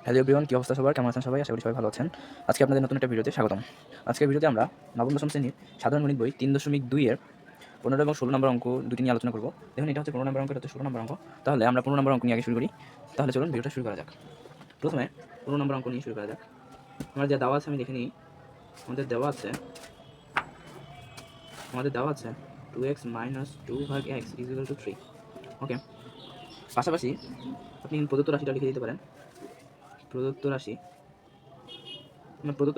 Hello everyone, কী অবস্থা সবার? কেমন আছেন সবাই? আশা করি সবাই ভালো আছেন। আজকে আপনাদের নতুন একটা ভিডিওতে স্বাগতম। আজকের ভিডিওতে আমরা নবম দশম শ্রেণীর সাধারণ গণিত বই ৩.২ এর ১৫ এবং ১৬ নম্বর অঙ্ক দুটি নিয়ে আলোচনা করব। দেখুন, এটা হচ্ছে ১৫ নম্বর অঙ্ক, এটা হচ্ছে ১৬ নম্বর অঙ্ক। তাহলে আমরা ১৫ নম্বর অঙ্ক নিয়ে আগে শুরু করি। তাহলে চলুন ভিডিওটা শুরু করা যাক। প্রথমে ১৫ নম্বর অঙ্ক নিয়ে শুরু করা যাক। আমার যা দেওয়া আছে আমি দেখে নিই। আমাদের দেওয়া আছে 2x - 2 ভাগ x = 3। ওকে, পাশাপাশি আপনি প্রদত্ত রাশিটা লিখে দিতে পারেন। প্রদত্ত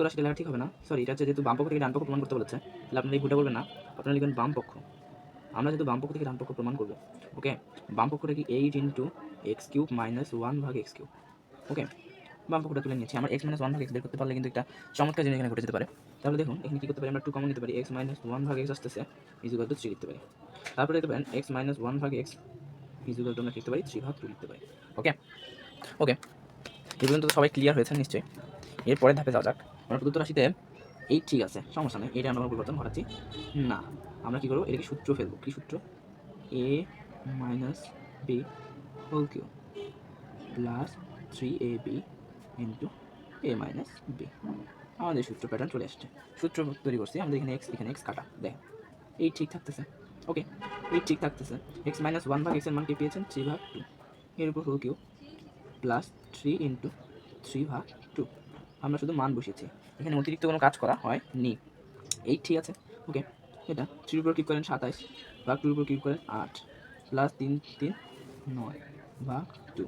রাশিটা লেখা ঠিক হবে না, সরি, এটা হচ্ছে যেহেতু বাম পক্ষ থেকে ডান পক্ষ প্রমাণ করতে বলেছে, তাহলে আপনারা এই ভুলটা করবেন না, আপনারা লিখবেন বাম পক্ষ। আমরা যেহেতু বাম পক্ষ থেকে ডান পক্ষ প্রমাণ করবো, ওকে, বাম পক্ষটা কি 8 × x³ - 1 ভাগ x³। ওকে, বাম পক্ষটা তুলে নিয়েছি। আমরা x - 1 ভাগ x বের করতে পারলে কিন্তু একটা চমৎকার জিনিস এখানে ঘটে যেতে পারে। তাহলে দেখুন, এখানে কী করতে পারি, আমরা 2 কমন নিতে পারি, x - 1 ভাগ x আসতেছে = 3 লিখতে পারি। তারপরে দেখতে পারেন x - 1 ভাগ x = আমরা লিখতে পারি 3 ভাগ 2 লিখতে পারি। ওকে ওকে, এই পর্যন্ত সবাই ক্লিয়ার হয়েছেন নিশ্চয়ই। এরপরে ধাপে যাওয়া যাক। আমরা প্রদত্ত রাশিতে 8 ঠিক আছে, সমস্যা নেই, এটা আমরা পরিবর্তন ঘটাচ্ছি না। আমরা কী করবো, এটাকে সূত্র ফেলবো। কী সূত্র? a - b whole cube plus 3ab into a - b। আমাদের সূত্র প্যাটার্ন চলে আসছে, সূত্র তৈরি করছি। আমাদের এখানে x কাটা, দেখেন এই ঠিক থাকতেছে। ওকে, এই ঠিক থাকতেছে। x - 1 ভাগ x এর মান কি পেয়েছেন? 3 ভাগ 2 এর উপর হোল কিউব প্লাস 3 × 3 ভাগ 2। আমরা শুধু মান বসিয়েছি, এখানে অতিরিক্ত কোনো কাজ করা হয়নি। এই ঠিক আছে। ওকে, এটা 3 উপর কিউব করেন 27 ভাগ 2 উপর কিউব করেন 8 প্লাস 3 3 9 ভাগ 2।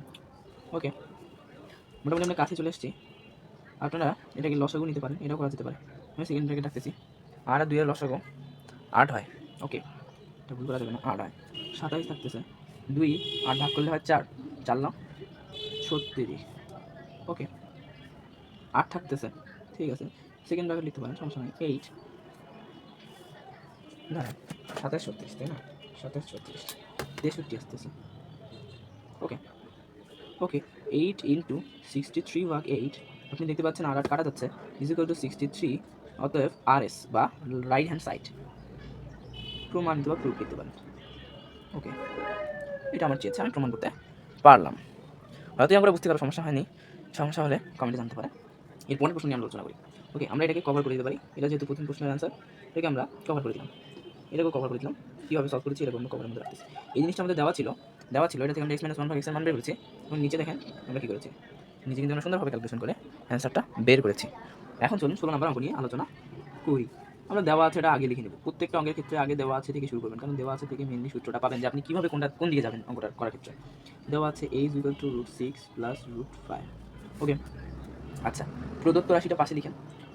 ওকে, মোটামুটি আমরা কাছে চলে এসেছি। আপনারা এটাকে লসাগু নিতে পারেন, এটাও করা যেতে পারে। আমি সেকেন্ড ব্র্যাকেট রাখতেছি, 8 আর 2 এর লসাগু 8 হয়। ওকে, এটা ভুল করা যাবে না, 8 হয়। 27 থাকতেছে, 2 8 ভাগ করলে হয় 4, 4 9 36। ওকে, 8 থাকতেছে, ঠিক আছে, সেকেন্ড ব্র্যাকেট লিখতে পারেন, সমস্যা নেই। 8 না, 27 36, তাই না? 27 36 63 আসতেছে। ওকে ওকে, 8 × 63 ভাগ 8, আপনি দেখতে পাচ্ছেন আর কাটা যাচ্ছে, = 63। অতএব RS বা রাইট হ্যান্ড সাইড প্রমাণিত বা প্রুফ লিখতে পারেন। ওকে, এটা আমার চেয়েছে, আমি প্রমাণ করতে পারলাম। হয়তো আমরা বুঝতে পারো সমস্যা হয়নি, সমস্যা হলে কমেন্টে জানতে পারে। এর পরের প্রশ্ন নিয়ে আমরা আলোচনা করি। ওকে, আমরা এটাকে কভার করে দিতে পারি। এটা যেহেতু প্রথম প্রশ্নের অ্যান্সার, এটাকে আমরা কভার করে দিলাম, এটাকেও কভার করে দিলাম। কীভাবে সলভ করেছি এরকম আমরা কভারের মধ্যে রাখতেছি। এই জিনিসটা আমাদের দেওয়া ছিল, এটা থেকে আমরা x - 1 ভাগ x এর মান বের করেছি। এবং নিচে দেখেন আমরা কী করেছি, নিচে কিন্তু আমরা সুন্দরভাবে ক্যালকুলেশন করে অ্যান্সারটা বের করেছি। এখন চলুন 16 নম্বর অঙ্ক নিয়ে আলোচনা করি। আমরা দেওয়া আছে এটা আগে লিখে নেব। প্রত্যেকটা অঙ্কের ক্ষেত্রে আগে দেওয়া আছে থেকে শুরু করবেন, কারণ দেওয়া আছে থেকে মেনলি সূত্রটা পাবেন যে আপনি কীভাবে কোন দিকে যাবেন অঙ্কটা করার ক্ষেত্রে। দেওয়া আছে a = √6 + √5। ওকে, আচ্ছা, প্রদত্ত রাশিটা পাশে লিখেন,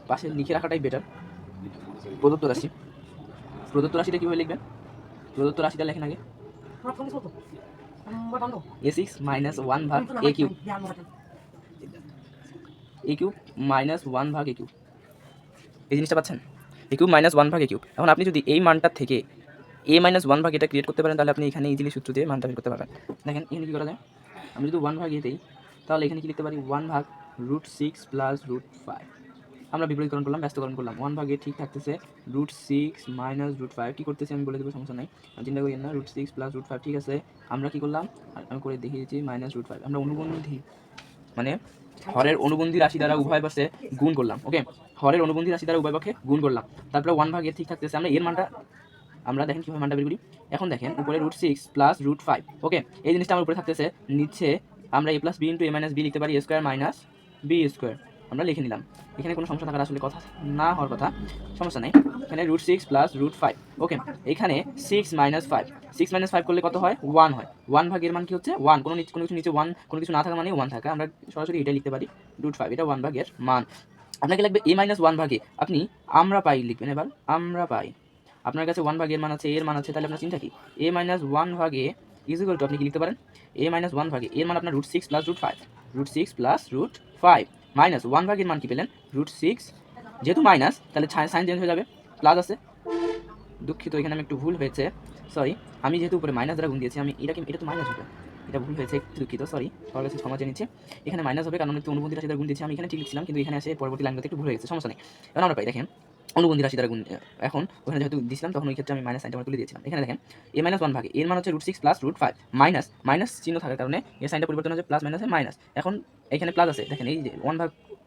পাশে লিখে রাখাটাই বেটার। প্রদত্ত রাশিটা কীভাবে লিখবেন? প্রদত্ত রাশিটা লেখেন আগে a6 - 1 ভাগ a³ -1 ভাগ a³। এই জিনিসটা পাচ্ছেন, a³ - 1 ভাগ a³। এখন আপনি যদি এই মানটার থেকে a - 1 ভাগ এটা ক্রিয়েট করতে পারেন, তাহলে আপনি এখানে ইজিলি সূত্র দিয়ে মানটা বের করতে পারবেন। দেখেন এখানে কী করা যায়, আমি যদি 1 ভাগ a দিই, তাহলে এখানে কী লিখতে পারি, 1 ভাগ √6 + √5। আমরা বিপরীতকরণ করলাম, ব্যস্তকরণ করলাম। 1 ভাগ a ঠিক থাকতেছে, √6 - √5 কী করতেছি আমি বলে দেবো, সমস্যা নাই, চিন্তা করি না। √6 + √5 ঠিক আছে। আমরা কী করলাম, আমি করে দেখিয়ে দিচ্ছি, -√5। আমরা অনুবন্ধী মানে হরের অনুবন্ধী রাশি দ্বারা উভয় পাশে গুণ করলাম। ওকে, হরের অনুবন্ধী রাশি দ্বারা উভয় পক্ষে গুণ করলাম। তারপরে 1 ভাগ a ঠিক থাকতেছে, আমরা এর মানটা, আমরা দেখেন কীভাবে মানটা বের করি। এখন দেখেন উপরে √6 + √5। ওকে, এই জিনিসটা আমার উপরে থাকতেছে, নিচে আমরা a + b × a - b লিখতে পারি, a² - b²। আমরা লিখে নিলাম। এখানে কোনো সমস্যা থাকার আসলে কথা না হওয়ার কথা, সমস্যা নেই। এখানে √6 + √5। ওকে, এখানে 6 - 5, 6 - 5 করলে কত হয়, 1 হয়। 1 ভাগের মান কি হচ্ছে, 1। কোনো কিছু নিচে 1, কোনো কিছু না থাকা মানে 1 থাকা। আমরা সরাসরি এটা লিখতে পারি √5, এটা 1 ভাগের মান। আপনাকে লাগবে a - 1 ভাগে, আপনি আমরা পাই লিখবেন। এবার আমরা পাই, আপনার কাছে 1 ভাগের মান আছে, এর মান আছে, তাহলে আপনার চিন্তা কি, a - 1 ভাগে = আপনি কি লিখতে পারেন, a - 1 ভাগে এর মান আপনার √6 + √5, √6 + √5 -1 ভাগের মান কি পেলেন, √6। যেহেতু মাইনাস, তাহলে সাইন চেঞ্জ হয়ে যাবে, প্লাস আছে। দুঃখিত, এখানে আমি একটু ভুল হয়েছে, সরি। আমি যেহেতু উপরে মাইনাস দ্বারা গুণ দিয়েছি, এটা তো মাইনাস হবে, এটা ভুল হয়েছে, একটু দুঃখিত, সরি, সবার কাছে ক্ষমা চেয়ে নিচ্ছি। এখানে মাইনাস হবে কারণ আমি একটু অনুবন্ধী রাশি দ্বারা গুণ দিয়েছি, আমি এখানে ঠিক লিখছিলাম, কিন্তু এখানে এসে পরবর্তী লাইনটাতে একটু ভুল হয়ে গেছে, সমস্যা নেই। এবার আমরা পাই, দেখেন অনুবন্ধী রাশি দ্বারা গুণ। এখন ওখানে যেহেতু দিয়েছিলাম তখন ওই ক্ষেত্রে আমি মাইনাস সাইনটা তুলে দিয়েছিলাম। এখানে দেখেন a মাইনাস 1 ভাগে এর মান হচ্ছে √6 প্লাস √5 মাইনাস মাইনাস চিহ্ন থাকার কারণে এর সাইনটা পরিবর্তন হচ্ছে প্লাস মাইনাসে মাইনাস। এখন এখানে প্লাস আছে, দেখেন এই যে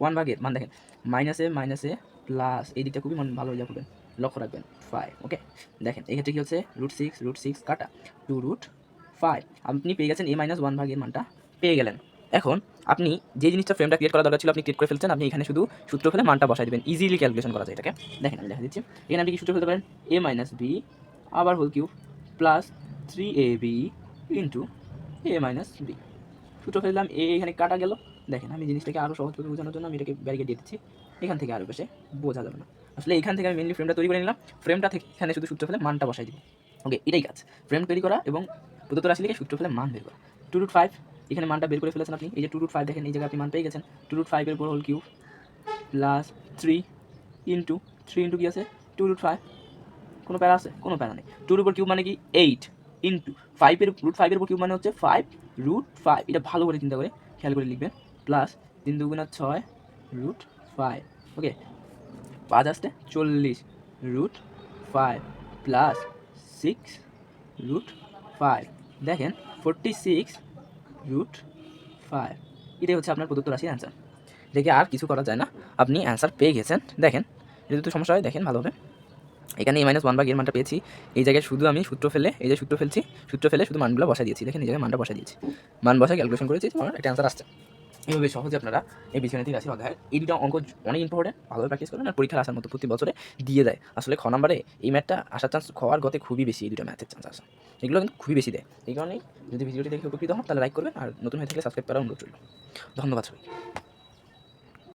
1 ভাগের মান দেখেন মাইনাসে মাইনাসে প্লাস, এই দিকটা খুবই ভালো ইয়া করবেন, লক্ষ্য রাখবেন 5। ওকে, দেখেন এই ক্ষেত্রে কি হচ্ছে √6 কাটা 2√5, আপনি পেয়ে গেছেন a মাইনাস 1 ভাগের মানটা পেয়ে গেলেন। এখন আপনি যে জিনিসটা ফ্রেমটা ক্রিয়েট করা দরকার ছিল আপনি ক্রিয়েট করে ফেলছেন, আপনি এখানে শুধু সূত্র ফেলে মানটা বসাই দেবেন, ইজিলি ক্যালকুলেশন করা যায় এটাকে। দেখেন আমি দেখা দিচ্ছি, এখানে আপনি কি সূত্র ফেলতে পারেন, a মাইনাস বি আবার whole cube plus 3ab into a minus B. সূত্র ফেললাম, এ এখানে কাটা গেল। দেখেন আমি জিনিসটাকে আরও সহজ করে বোঝানোর জন্য আমি এটাকে ব্যারিকেড দিয়ে দিচ্ছি, এখান থেকে আরও বেশি বোঝা যাবে না। আসলে এখান থেকে আমি মেনলি ফ্রেমটা তৈরি করে নিলাম, ফ্রেমটা থেকে এখানে শুধু সূত্র ফেলে মানটা বসাই দিব। ওকে, এটাই কাজ, ফ্রেম তৈরি করা এবং প্রদত্ত রাশি লিখে সূত্র ফেলে মান বের করা। 2√5 এখানে মানটা বের করে ফেলেছেন আপনি, এই যে 2√5 দেখেন এই জায়গায় আপনি মান পেয়ে গেছেন। 2√5 এর উপর হোল কিউব প্লাস 3 ইন্টু কি আছে 2√5, কোনো প্যারা আছে? কোনো প্যারা নেই। 2 এর উপর কিউব মানে কি 8 ইন্টু 5 এর √5 এর উপর কিউব মানে হচ্ছে 5√5, এটা ভালো করে চিন্তা করে খেয়াল করে লিখবেন, প্লাস 3 2 6 √5। ওকে, 5 আসতে 40 √5 প্লাস 6 √5, দেখেন 46 √5। এটাই হচ্ছে আপনার প্রদত্ত রাশির অ্যান্সার। দেখে আর কিছু করা যায় না, আপনি অ্যান্সার পেয়ে গেছেন। দেখেন যদি তো সমস্যা হয় দেখেন ভালোভাবে, এখানে a মাইনাস 1 ভাগের মানটা পেয়েছি, এই জায়গায় শুধু আমি সূত্র ফেলে এই যে সূত্র ফেলছি, সূত্র ফেলে শুধু মানগুলো বসা দিয়েছি, দেখেন এই জায়গায় মানটা বসা দিয়েছি, মান বসা ক্যালকুলেশন করেছি, আমার একটা অ্যান্সার আসছে। এইভাবে সহজে আপনারা এই বীজগণিত রাশি অধ্যায়ের এই দুটো অঙ্ক অনেক ইম্পর্টেন্ট, ভালোভাবে প্র্যাকটিস করবেন আর পরীক্ষার আসার মতো প্রতি বছরে দিয়ে দেয়। আসলে খ নাম্বারে এই ম্যাথটা আসার চান্স হওয়ার গতে খুবই বেশি, এই দুটো ম্যাথের চান্স আসে, এগুলো কিন্তু খুবই বেশি দেয়। এই কারণেই যদি ভিডিওটি দেখে উপকৃত হন তাহলে লাইক করবেন, আর নতুন হয়ে থাকলে সাবস্ক্রাইব করার অনুরোধ রইল। ধন্যবাদ সবাই।